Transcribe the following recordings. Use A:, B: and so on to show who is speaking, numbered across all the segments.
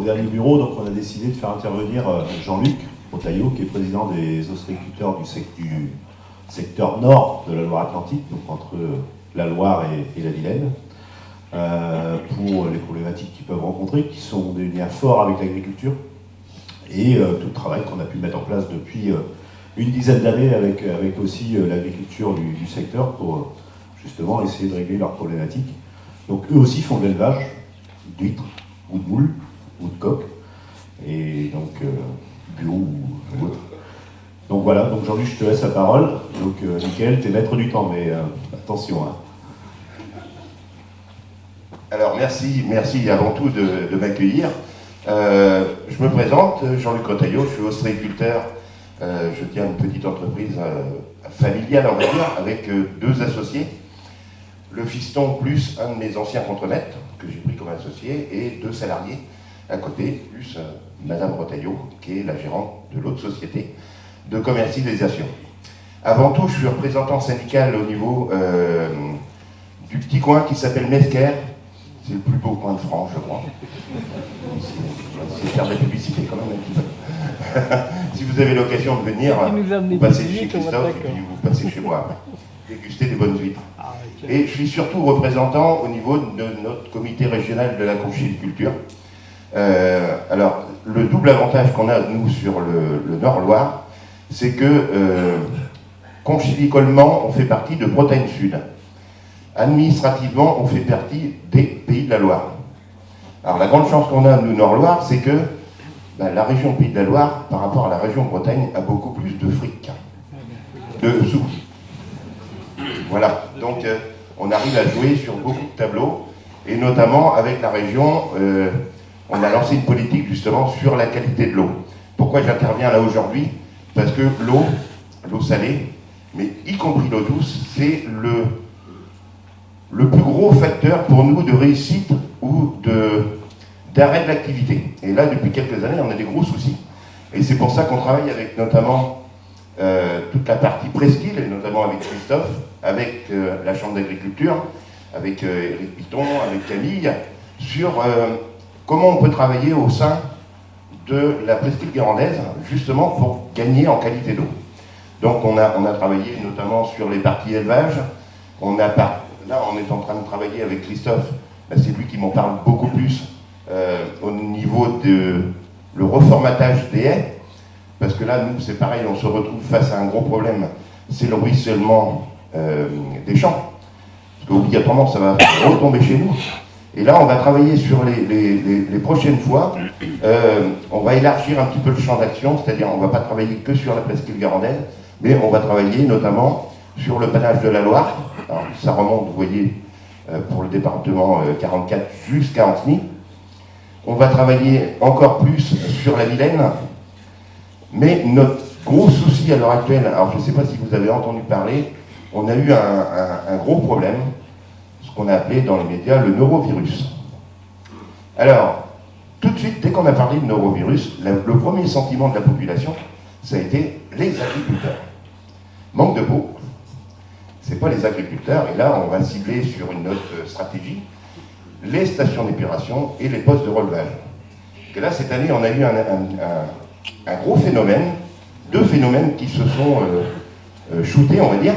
A: dernier bureau, donc on a décidé de faire intervenir Jean-Luc Rotaillot, qui est président des ostréiculteurs du secteur nord de la Loire-Atlantique, donc entre la Loire et la Vilaine, pour les problématiques qu'ils peuvent rencontrer, qui sont des liens forts avec l'agriculture, et tout le travail qu'on a pu mettre en place depuis une dizaine d'années avec aussi l'agriculture du secteur pour justement essayer de régler leurs problématiques. Donc eux aussi font de l'élevage d'huîtres, ou de moules, ou de coqs, et donc bio ou autre. Donc voilà, donc Jean-Luc, je te laisse la parole. Donc Mickaël, t'es maître du temps, mais attention. Hein.
B: Alors merci avant tout de m'accueillir. Je me présente, Jean-Luc Rotaillot, je suis ostréiculteur. Je tiens une petite entreprise familiale, on va dire, avec deux associés. Le fiston plus un de mes anciens contremaîtres, que j'ai pris comme associé, et deux salariés à côté, plus Madame Rotaillot, qui est la gérante de l'autre société de commercialisation. Avant tout, je suis représentant syndical au niveau du petit coin qui s'appelle Mesquer. C'est le plus beau coin de France, je crois. C'est faire de la publicité quand même un petit peu. Si vous avez l'occasion de venir, vous passez chez Christophe et puis vous passez chez moi. Déguster des bonnes huîtres. Et je suis surtout représentant au niveau de notre comité régional de la conchyliculture. Alors, le double avantage qu'on a, nous, sur le Nord-Loire, c'est que conchilicolement, on fait partie de Bretagne Sud. Administrativement, on fait partie des Pays de la Loire. Alors, la grande chance qu'on a, nous, Nord-Loire, c'est que la région Pays de la Loire, par rapport à la région Bretagne, a beaucoup plus de fric, de sous. Voilà, donc on arrive à jouer sur beaucoup de tableaux, et notamment avec la région, on a lancé une politique justement sur la qualité de l'eau. Pourquoi j'interviens là aujourd'hui? Parce que l'eau salée, mais y compris l'eau douce, c'est le plus gros facteur pour nous de réussite ou d'arrêt de l'activité. Et là, depuis quelques années, on a des gros soucis. Et c'est pour ça qu'on travaille avec notamment toute la partie presqu'île, et notamment avec Christophe, avec la Chambre d'agriculture, avec Éric Piton, avec Camille, sur comment on peut travailler au sein de la presqu'île guérandaise, justement pour gagner en qualité d'eau. Donc on a travaillé notamment sur les parties élevage. Là, on est en train de travailler avec Christophe, c'est lui qui m'en parle beaucoup plus au niveau de le reformatage des haies. Parce que là, nous, c'est pareil, on se retrouve face à un gros problème, c'est le ruissellement des champs. Parce qu'obligatoirement, ça va retomber chez nous. Et là, on va travailler sur les prochaines fois. On va élargir un petit peu le champ d'action, c'est-à-dire on ne va pas travailler que sur la presqu'île guérandaise, mais on va travailler notamment sur le panache de la Loire. Alors, ça remonte, vous voyez, pour le département 44 jusqu'à Ancenis. On va travailler encore plus sur la Vilaine. Mais notre gros souci à l'heure actuelle, alors je ne sais pas si vous avez entendu parler, on a eu un gros problème, ce qu'on a appelé dans les médias le norovirus. Alors, tout de suite, dès qu'on a parlé de norovirus, le premier sentiment de la population, ça a été les agriculteurs. Manque de peau, c'est pas les agriculteurs, et là on va cibler sur une autre stratégie, les stations d'épuration et les postes de relevage. Et là, cette année, on a eu un gros phénomène, deux phénomènes qui se sont shootés, on va dire,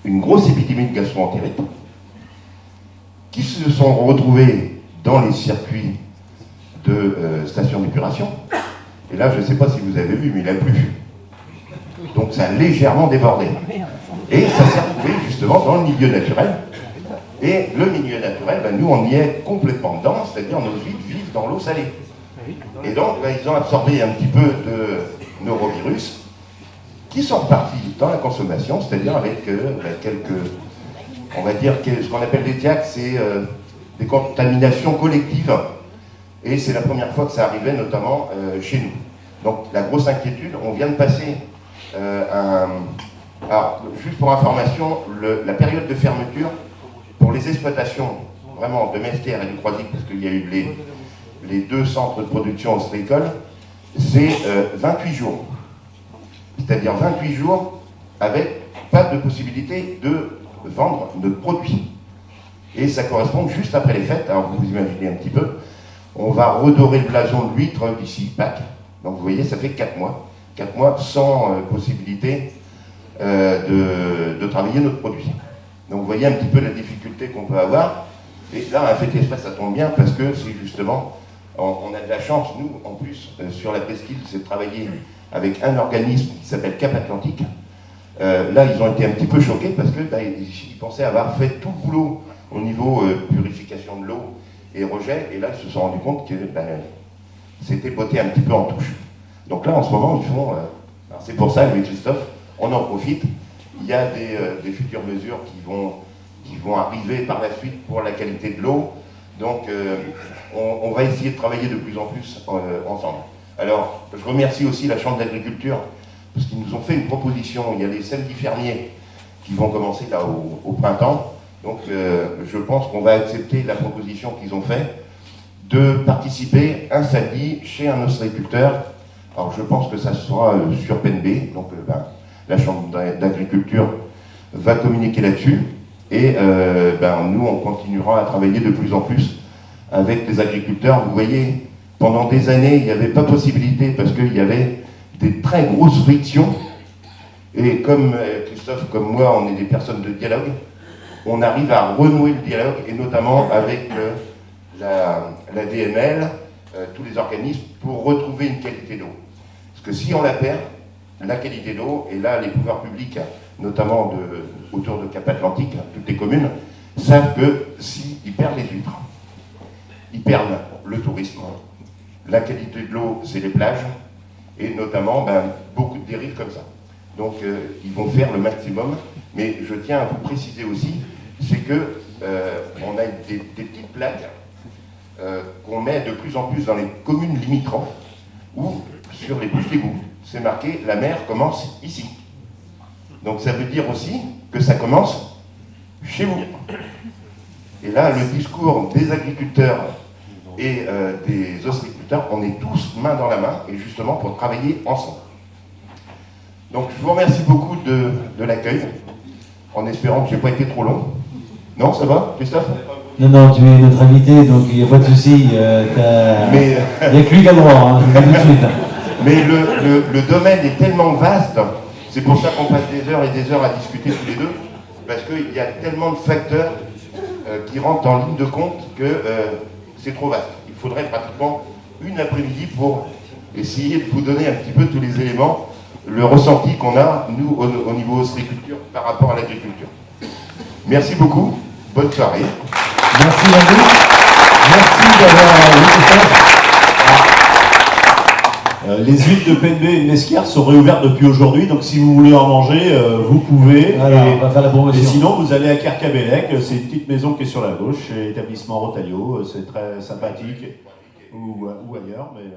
B: une grosse épidémie de gastro-entérite, qui se sont retrouvés dans les circuits de stations d'épuration. Et là, je ne sais pas si vous avez vu, mais il a plu. Donc ça a légèrement débordé. Et ça s'est retrouvé justement dans le milieu naturel. Et le milieu naturel, nous on y est complètement dedans, c'est-à-dire nos huîtres vivent dans l'eau salée. Et donc, ils ont absorbé un petit peu de norovirus qui sont repartis dans la consommation, c'est-à-dire avec quelques, on va dire, ce qu'on appelle des TIAC, c'est des contaminations collectives. Et c'est la première fois que ça arrivait, notamment chez nous. Donc, la grosse inquiétude, on vient de passer alors, juste pour information, la période de fermeture pour les exploitations, vraiment, de Mesquer et du Croisic, parce qu'il y a eu les deux centres de production ostréicole, c'est 28 jours. C'est-à-dire 28 jours avec pas de possibilité de vendre de produits. Et ça correspond juste après les fêtes, alors vous imaginez un petit peu, On va redorer le blason de l'huître d'ici Pâques. Donc vous voyez, ça fait 4 mois. 4 mois sans possibilité de travailler notre produit. Donc vous voyez un petit peu la difficulté qu'on peut avoir. Et là, un fait espace, ça tombe bien parce que c'est justement, on a de la chance, nous, en plus, sur la presqu'île, c'est de travailler avec un organisme qui s'appelle Cap Atlantique. Là, ils ont été un petit peu choqués parce que ils pensaient avoir fait tout le boulot au niveau purification de l'eau et rejet, et là, ils se sont rendus compte que c'était botté un petit peu en touche. Donc là, en ce moment, ils font... c'est pour ça, avec Christophe, on en profite. Il y a des futures mesures qui vont arriver par la suite pour la qualité de l'eau. Donc, on va essayer de travailler de plus en plus ensemble. Alors, je remercie aussi la Chambre d'agriculture, parce qu'ils nous ont fait une proposition. Il y a les samedis fermiers qui vont commencer là au printemps. Donc, je pense qu'on va accepter la proposition qu'ils ont faite de participer un samedi chez un ostréiculteur. Alors, je pense que ça sera sur PNB. Donc, la Chambre d'agriculture va communiquer là-dessus. Et nous, on continuera à travailler de plus en plus avec les agriculteurs. Vous voyez, pendant des années, il n'y avait pas possibilité parce qu'il y avait des très grosses frictions. Et comme Christophe, comme moi, on est des personnes de dialogue, on arrive à renouer le dialogue, et notamment avec la DML, tous les organismes, pour retrouver une qualité d'eau. Parce que si on la perd, la qualité d'eau, et là, les pouvoirs publics, notamment autour de Cap Atlantique, toutes les communes, savent que s'ils perdent les huîtres, ils perdent le tourisme. La qualité de l'eau, c'est les plages, et notamment beaucoup de dérives comme ça. Donc ils vont faire le maximum, mais je tiens à vous préciser aussi, c'est que on a des petites plaques qu'on met de plus en plus dans les communes limitrophes ou sur les bouches d'égout. C'est marqué, la mer commence ici. Donc ça veut dire aussi que ça commence chez vous. Et là, le discours des agriculteurs et des ostréiculteurs, on est tous main dans la main, et justement pour travailler ensemble. Donc je vous remercie beaucoup de l'accueil, en espérant que je n'ai pas été trop long. Non, ça va, Christophe?
C: Non, tu es notre invité, donc il n'y a pas de souci. Il n'y a que lui qui a le droit, hein, je le dis tout de suite.
B: Mais le domaine est tellement vaste, c'est pour ça qu'on passe des heures et des heures à discuter tous les deux, parce qu'il y a tellement de facteurs qui rentrent en ligne de compte que c'est trop vaste. Il faudrait pratiquement une après-midi pour essayer de vous donner un petit peu tous les éléments, le ressenti qu'on a, nous, au niveau ostréiculture, par rapport à l'agriculture. Merci beaucoup, bonne soirée.
C: Merci à vous. Merci d'avoir...
A: Les huîtres de PNB et de Mesquière sont réouvertes depuis aujourd'hui, donc si vous voulez en manger, vous pouvez.
C: Voilà, on va faire la promotion.
A: Et sinon, vous allez à Kerkabélec, c'est une petite maison qui est sur la gauche, établissement Rotaillot, c'est très sympathique, ou ailleurs, mais...